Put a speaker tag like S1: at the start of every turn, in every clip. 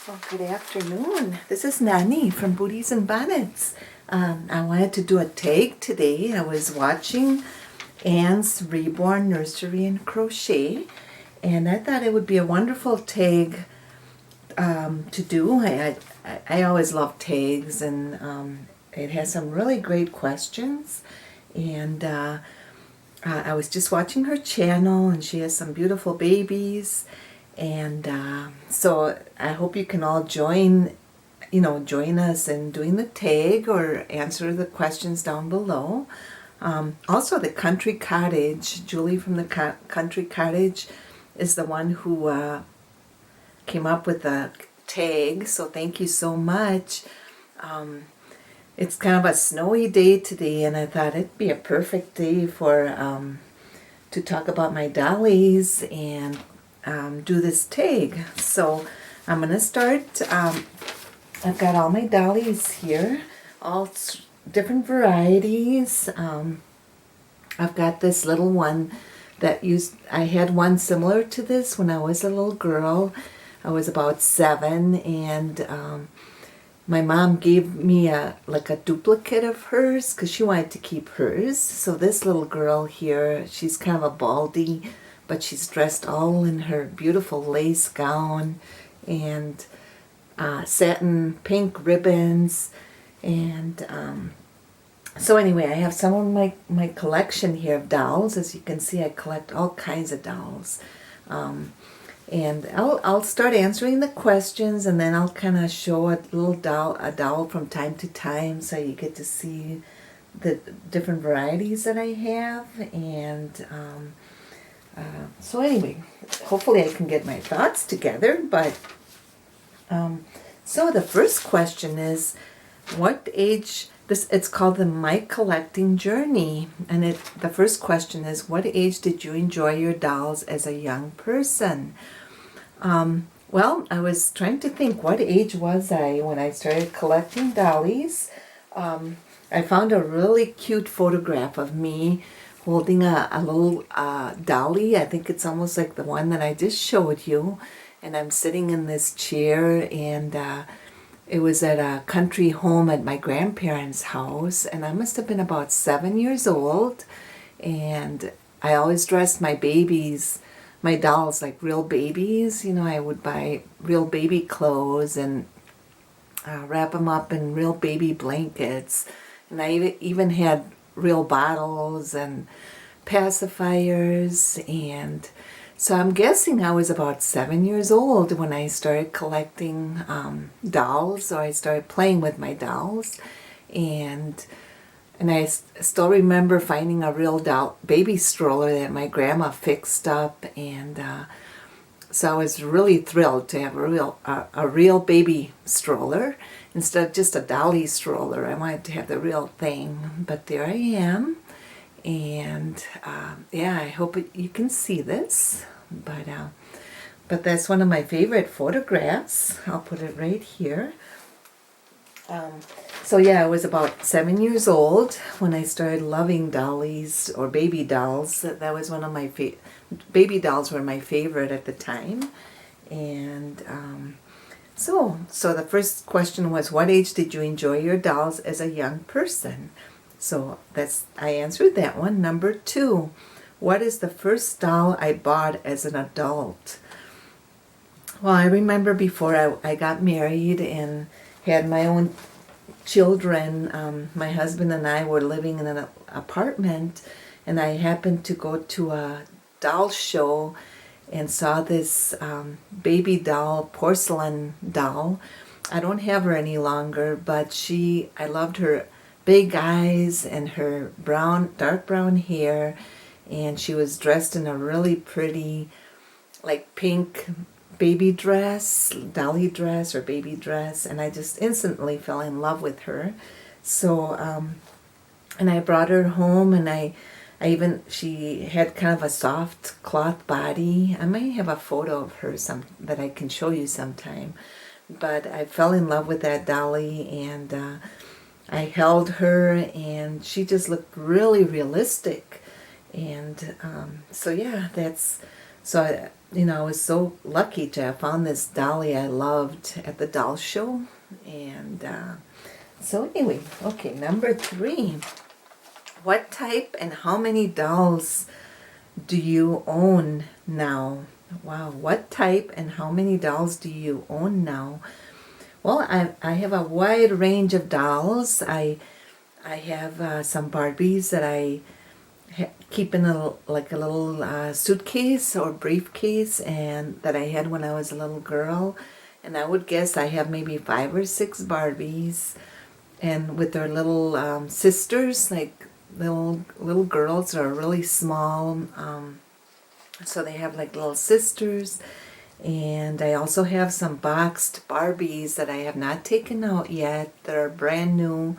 S1: Well, good afternoon. This is Nani from Booties and Bonnets. I wanted to do a tag today. I was watching Anne's Reborn Nursery and Crochet, and I thought it would be a wonderful tag to do. I always love tags, and it has some really great questions. And I was just watching her channel, and she has some beautiful babies. And so I hope you can all join us in doing the tag or answer the questions down below. Also, the Country Cottage, Julie from the Country Cottage is the one who came up with the tag, so thank you so much. It's kind of a snowy day today, and I thought it'd be a perfect day for to talk about my dollies and do this tag. So I'm going to start. I've got all my dollies here, all different varieties. I've got this little one that I had one similar to this when I was a little girl. I was about 7, and my mom gave me a duplicate of hers because she wanted to keep hers. So this little girl here, she's kind of a baldy, but she's dressed all in her beautiful lace gown and satin pink ribbons. And so anyway, I have some of my collection here of dolls. As you can see, I collect all kinds of dolls. And I'll start answering the questions, and then I'll kind of show a doll from time to time, so you get to see the different varieties that I have. And so anyway, hopefully I can get my thoughts together. But so the first question is, what age? It's called the My Collecting Journey, and the first question is, what age did you enjoy your dolls as a young person? Well, I was trying to think, what age was I when I started collecting dollies? I found a really cute photograph of me holding a little dolly. I think it's almost like the one that I just showed you. And I'm sitting in this chair, and it was at a country home at my grandparents' house. And I must have been about 7 years old. And I always dressed my dolls like real babies. I would buy real baby clothes and wrap them up in real baby blankets. And I even had real bottles and pacifiers. And so I'm guessing I was about 7 years old when I started collecting dolls, or I started playing with my dolls. And I still remember finding a real doll baby stroller that my grandma fixed up, and so I was really thrilled to have a real baby stroller instead of just a dolly stroller. I wanted to have the real thing, but there I am. And yeah, I hope you can see this, but that's one of my favorite photographs. I'll put it right here. So yeah, I was about 7 years old when I started loving dollies or baby dolls. That was one of my baby dolls were my favorite at the time. And so the first question was, what age did you enjoy your dolls as a young person? So I answered that one. Number 2, what is the first doll I bought as an adult? Well, I remember before I got married and had my own children, my husband and I were living in an apartment, and I happened to go to a doll show and saw this baby doll, porcelain doll. I don't have her any longer, but I loved her big eyes and her dark brown hair, and she was dressed in a really pretty, like pink baby dress, dolly dress or baby dress, and I just instantly fell in love with her. So, and I brought her home, and she had kind of a soft cloth body. I might have a photo of her that I can show you sometime. But I fell in love with that dolly, and I held her, and she just looked really realistic. And so yeah, So, I was so lucky to have found this dolly I loved at the doll show. And so anyway, okay, number 3. What type and how many dolls do you own now? Wow, what type and how many dolls do you own now? Well, I have a wide range of dolls. I have some Barbies that I keep in a little suitcase or briefcase, and that I had when I was a little girl. And I would guess I have maybe 5 or 6 Barbies, and with their little sisters, like little girls that are really small. So they have like little sisters. And I also have some boxed Barbies that I have not taken out yet that are brand new,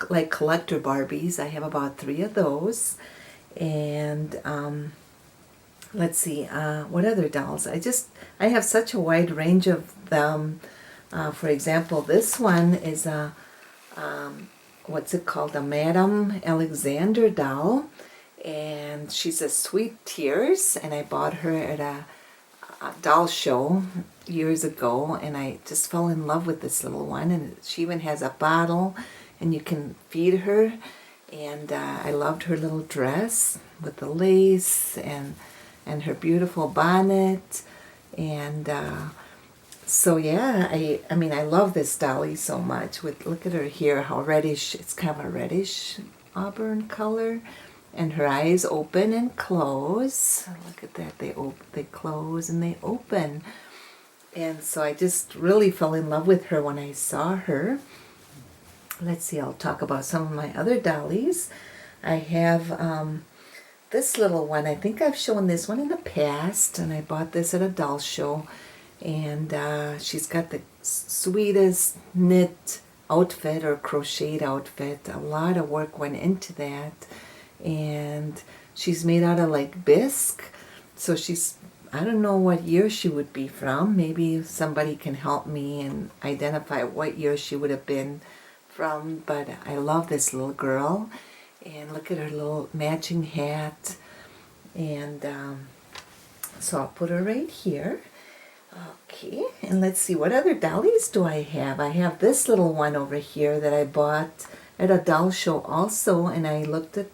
S1: like collector Barbies. I have about 3 of those. And let's see, what other dolls? I have such a wide range of them. For example, this one is a, what's it called? A Madame Alexander doll. And she's a Sweet Tears. And I bought her at a doll show years ago, and I just fell in love with this little one. And she even has a bottle, and you can feed her. And I loved her little dress with the lace and her beautiful bonnet. And so yeah, I mean I love this dolly so much. Look at her here, how reddish. It's kind of a reddish auburn color. And her eyes open and close. Look at that. They close and they open. And so I just really fell in love with her when I saw her. Let's see, I'll talk about some of my other dollies. I have this little one. I think I've shown this one in the past, and I bought this at a doll show. And she's got the sweetest knit outfit or crocheted outfit. A lot of work went into that. And she's made out of like bisque. So I don't know what year she would be from. Maybe somebody can help me and identify what year she would have been from. But I love this little girl. And look at her little matching hat. And so I'll put her right here. Okay, and let's see, what other dollies do I have? I have this little one over here that I bought at a doll show also. And I looked at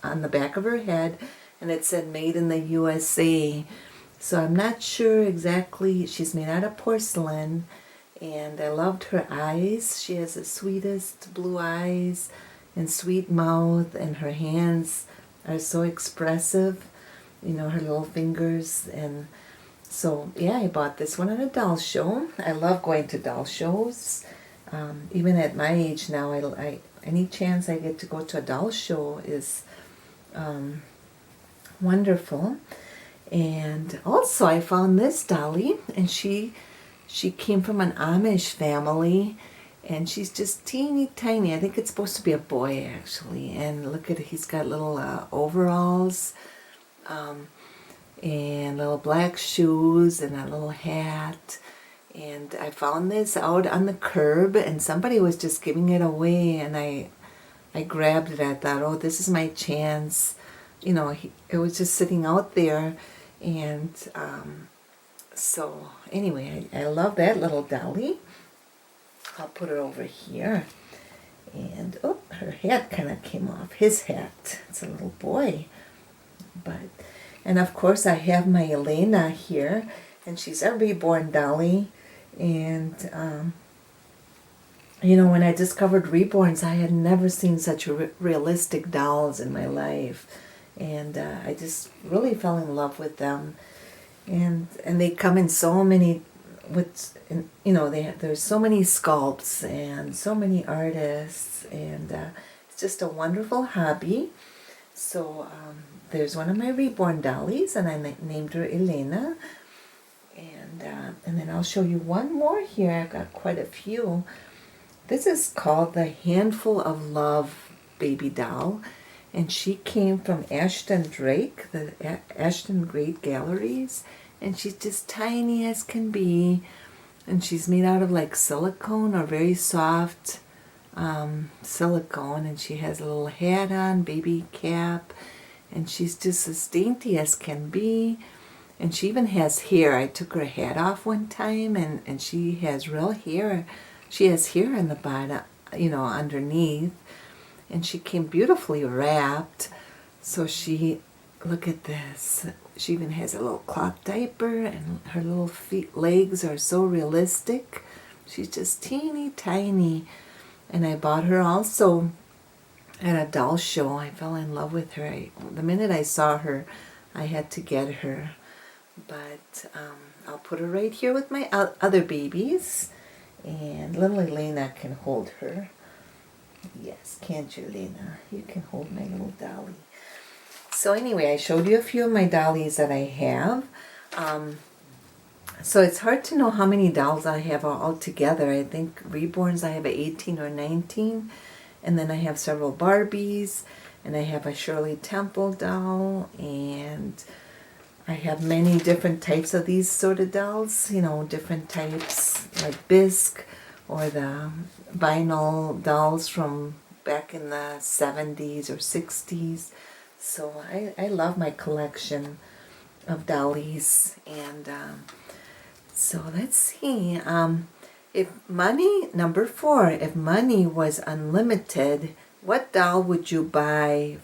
S1: on the back of her head, and it said made in the USA. So I'm not sure exactly. She's made out of porcelain, and I loved her eyes. She has the sweetest blue eyes and sweet mouth, and her hands are so expressive, her little fingers. And so yeah, I bought this one at a doll show. I love going to doll shows. Even at my age now, I any chance I get to go to a doll show is wonderful. And also I found this dolly, and she came from an Amish family, and she's just teeny tiny. I think it's supposed to be a boy actually. And look at it, he's got little overalls and little black shoes and a little hat. And I found this out on the curb, and somebody was just giving it away, and I grabbed it. I thought, oh, this is my chance. It was just sitting out there. And so anyway, I love that little dolly. I'll put her over here. And oh, her hat kind of came off. His hat. It's a little boy. And of course I have my Elena here, and she's a reborn dolly. And when I discovered reborns, I had never seen such realistic dolls in my life. And I just really fell in love with them. And they come in so many, there's so many sculpts and so many artists, and it's just a wonderful hobby. So there's one of my reborn dollies, and I named her Elena. And then I'll show you one more here. I've got quite a few. This is called the Handful of Love baby doll. And she came from Ashton Drake, the Ashton Great Galleries. And she's just tiny as can be. And she's made out of like silicone, or very soft silicone. And she has a little hat on, baby cap. And she's just as dainty as can be. And she even has hair. I took her hat off one time, and she has real hair. She has hair in the bottom, underneath. And she came beautifully wrapped. So look at this. She even has a little cloth diaper, and her little legs are so realistic. She's just teeny tiny. And I bought her also at a doll show. I fell in love with her. The minute I saw her, I had to get her. But I'll put her right here with my other babies. And little Elena can hold her. Yes, can't you, Elena? You can hold my little Dolly. So anyway, I showed you a few of my dollies that I have. So it's hard to know how many dolls I have all together. I think reborns I have 18 or 19. And then I have several Barbies. And I have a Shirley Temple doll. And I have many different types of these sort of dolls. Different types like bisque or the vinyl dolls from back in the 70s or 60s. So I love my collection of dollies. And so let's see. Number 4, if money was unlimited, what doll would you buy?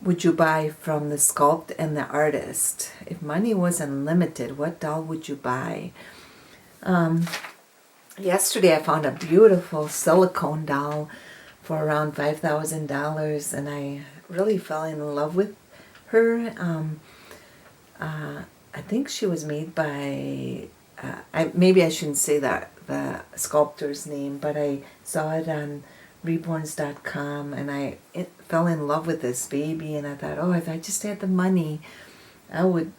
S1: Would you buy from the sculpt and the artist? If money was unlimited, what doll would you buy? Yesterday I found a beautiful silicone doll for around $5,000, and I really fell in love with her. I think she was made by, maybe I shouldn't say the sculptor's name, but I saw it on reborns.com, and I fell in love with this baby, and I thought, oh, if I just had the money, I would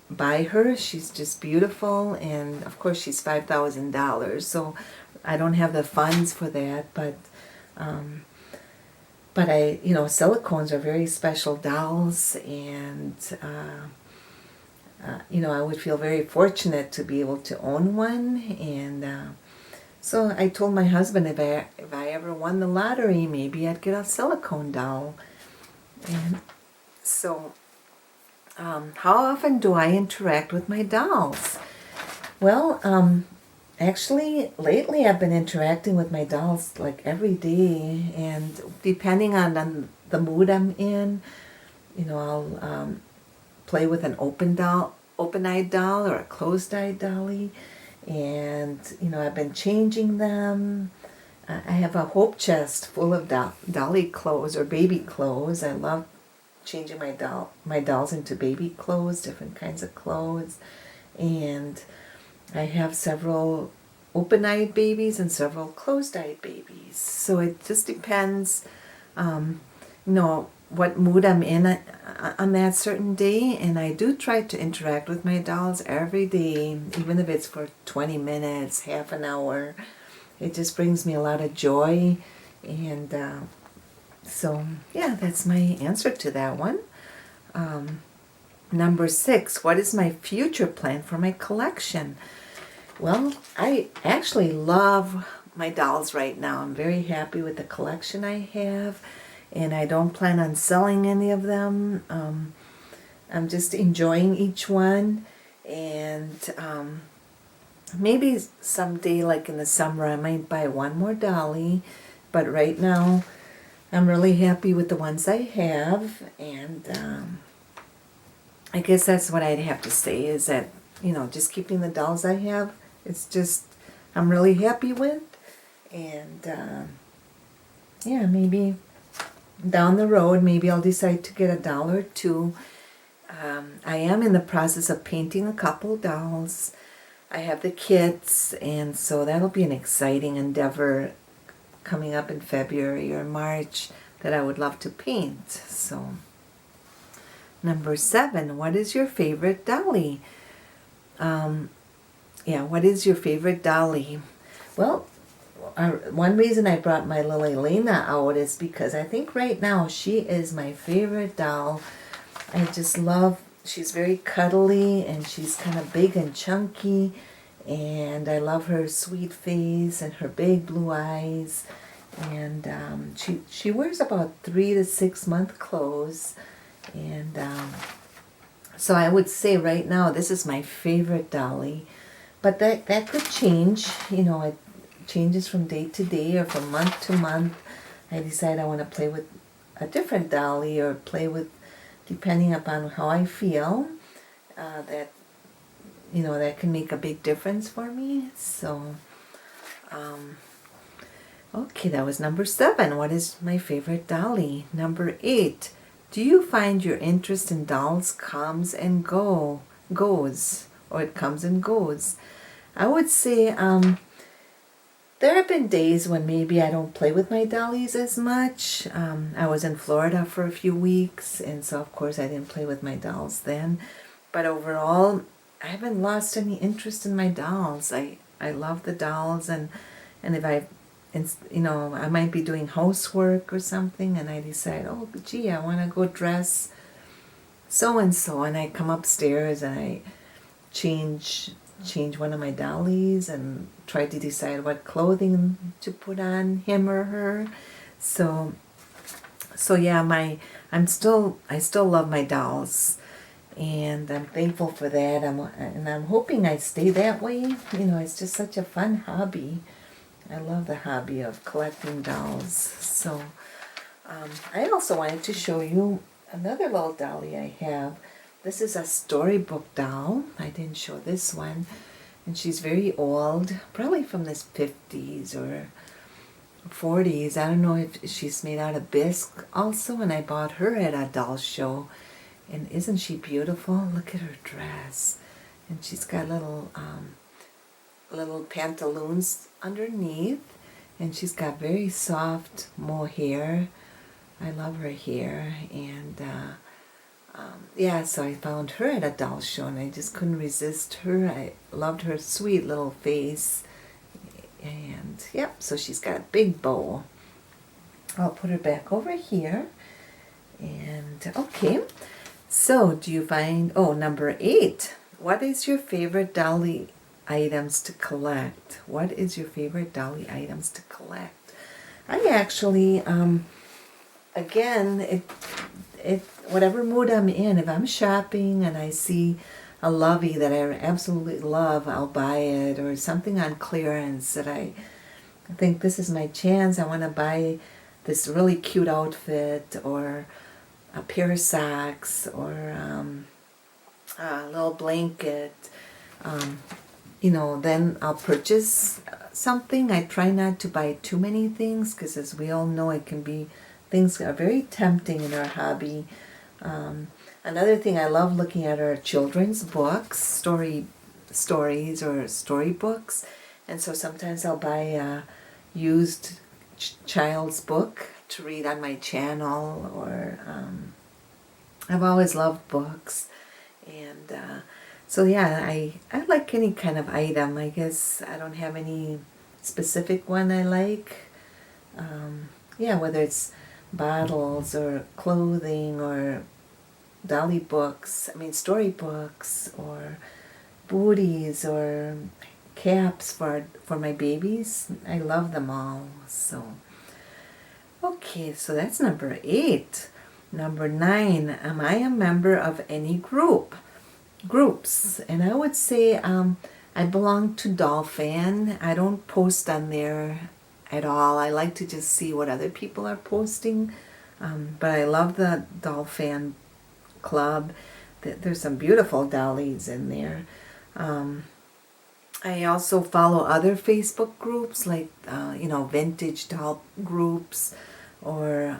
S1: buy her. She's just beautiful, and of course she's $5,000, so I don't have the funds for that, but silicones are very special dolls, and I would feel very fortunate to be able to own one. And so I told my husband if I ever won the lottery, maybe I'd get a silicone doll. And so how often do I interact with my dolls? Well, actually, lately I've been interacting with my dolls like every day, and depending on the mood I'm in, I'll play with an open-eyed doll or a closed-eyed dolly, and I've been changing them. I have a hope chest full of dolly clothes or baby clothes. I love changing my dolls into baby clothes, different kinds of clothes, and I have several open-eyed babies and several closed-eyed babies. So it just depends, what mood I'm in on that certain day. And I do try to interact with my dolls every day, even if it's for 20 minutes, half an hour. It just brings me a lot of joy. And so, yeah, that's my answer to that one. Number 6, what is my future plan for my collection? Well, I actually love my dolls right now. I'm very happy with the collection I have, and I don't plan on selling any of them. I'm just enjoying each one, and maybe someday, like in the summer, I might buy one more dolly, but right now I'm really happy with the ones I have. And I guess that's what I'd have to say, is that, just keeping the dolls I have, it's just, I'm really happy with. And yeah, maybe down the road, maybe I'll decide to get a doll or two. I am in the process of painting a couple dolls. I have the kits, and so that'll be an exciting endeavor coming up in February or March that I would love to paint. So, number 7, what is your favorite dolly? What is your favorite dolly? Well, one reason I brought my little Elena out is because I think right now she is my favorite doll. I just love, she's very cuddly, and she's kind of big and chunky, and I love her sweet face and her big blue eyes. And she wears about 3 to 6 month clothes, and So I would say right now this is my favorite Dolly, but that could change. It changes from day to day or from month to month. I decide I want to play with a different Dolly or play with, depending upon how I feel. That can make a big difference for me. So, okay, that was number 7. What is my favorite Dolly? Number 8. Do you find your interest in dolls comes and goes, or it comes and goes? I would say there have been days when maybe I don't play with my dollies as much. I was in Florida for a few weeks, and so of course I didn't play with my dolls then. But overall, I haven't lost any interest in my dolls. I love the dolls, and if I might be doing housework or something, and I decide, oh, gee, I want to go dress so-and-so, and I come upstairs and I change one of my dollies and try to decide what clothing to put on him or her. So yeah, I still love my dolls, and I'm thankful for that. I'm hoping I stay that way. It's just such a fun hobby. I love the hobby of collecting dolls. So I also wanted to show you another little dolly I have. This is a Storybook Doll. I didn't show this one. And she's very old, probably from the 50s or 40s. I don't know if she's made out of bisque also. And I bought her at a doll show. And isn't she beautiful? Look at her dress. And she's got little pantaloons underneath, and she's got very soft mohair. I love her hair, and so I found her at a doll show, and I just couldn't resist her. I loved her sweet little face, and so she's got a big bow. I'll put her back over here, and okay. So do you find, number 8, what is your favorite Dolly items to collect? What is your favorite Dolly items to collect? I actually, again, it whatever mood I'm in, if I'm shopping and I see a lovey that I absolutely love, I'll buy it, or something on clearance that I think this is my chance. I want to buy this really cute outfit, or a pair of socks, or a little blanket. Then I'll purchase something. I try not to buy too many things, because as we all know, things are very tempting in our hobby. Another thing I love looking at are children's books, stories or storybooks. And so sometimes I'll buy a used child's book to read on my channel, or I've always loved books. And I like any kind of item. I guess I don't have any specific one I like. Whether it's bottles or clothing or dolly books, storybooks, or booties or caps for my babies. I love them all. So, okay, so that's number 8. Number 9, am I a member of any groups? And I would say I belong to Doll Fan. I don't post on there at all. I like to just see what other people are posting. But I love the Doll Fan Club. There's some beautiful dollies in there. I also follow other Facebook groups, like vintage doll groups, or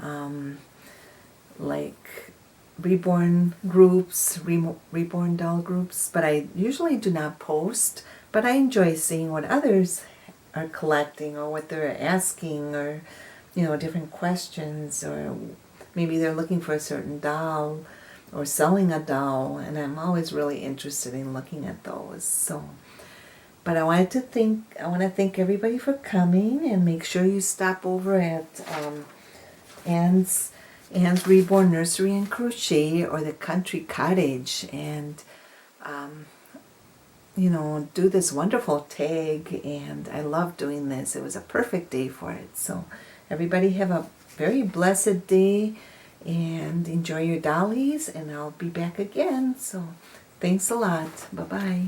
S1: like reborn groups, reborn doll groups. But I usually do not post. But I enjoy seeing what others are collecting, or what they're asking, or different questions, or maybe they're looking for a certain doll or selling a doll, and I'm always really interested in looking at those. So, but I want to thank everybody for coming, and make sure you stop over at Anne's Reborn Nursery and Crochet, or the Country Cottage, and do this wonderful tag. And I love doing this. It was a perfect day for it. So everybody have a very blessed day, and enjoy your dollies, and I'll be back again. So thanks a lot. Bye-bye.